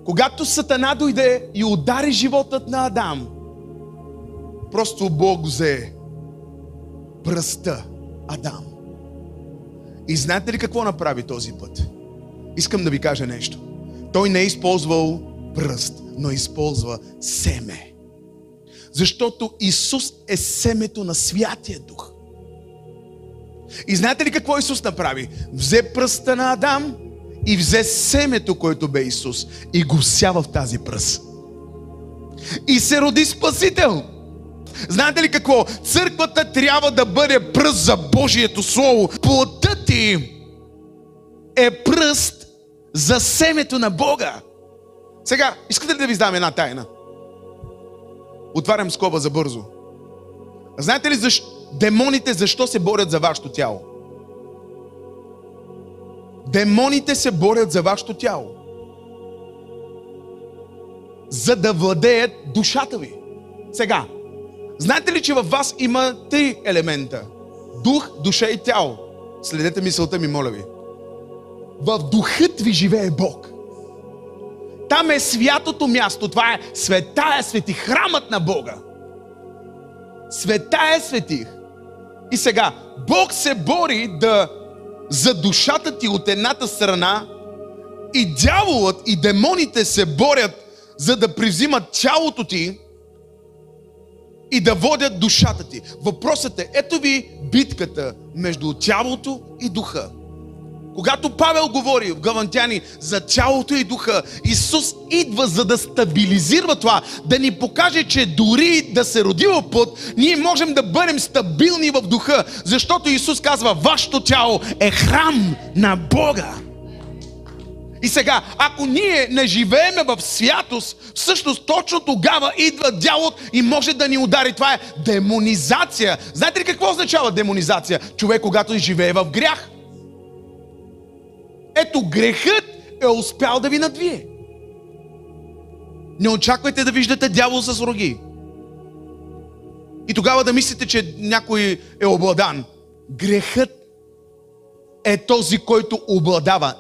Когато Сатана дойде и удари животът на Адам, просто Бог взе пръста Адам. И знаете ли какво направи този път? Искам да ви кажа нещо. Той не е използвал пръст, но използва семе. Защото Исус е семето на Святия Дух. И знаете ли какво Исус направи? Взе пръста на Адам и взе семето, което бе Исус, и го вся в тази пръст. И се роди Спасител. Знаете ли какво? Църквата трябва да бъде пръст за Божието Слово. Плътта ти е пръст за семето на Бога. Сега, искате ли да ви знам една тайна? Отварям скоба за бързо. Знаете ли демоните защо се борят за вашето тяло? Демоните се борят за вашето тяло, за да владеят душата ви. Сега, знаете ли, че във вас има 3 елемента? Дух, душа и тяло. Следете мисълта ми, моля ви. В духът ви живее Бог. Там е святото място. Това е светая светих, храмът на Бога. Светая светих. И сега, Бог се бори за душата ти от едната страна и дяволът и демоните се борят, за да привзимат тялото ти и да водят душата ти. Въпросът е, ето ви битката между тялото и духа. Когато Павел говори в Галатяни за тялото и духа, Исус идва за да стабилизира това, да ни покаже, че дори да се роди в плът, ние можем да бъдем стабилни в духа, защото Исус казва, вашето тяло е храм на Бога. И сега, ако ние не живееме в святост, всъщност точно тогава идва дяволът и може да ни удари. Това е демонизация. Знаете ли какво означава демонизация? Човек, когато живее в грях. Ето, грехът е успял да ви надвие. Не очаквайте да виждате дявол с роги. И тогава да мислите, че някой е обладан. Грехът е този, който обладава.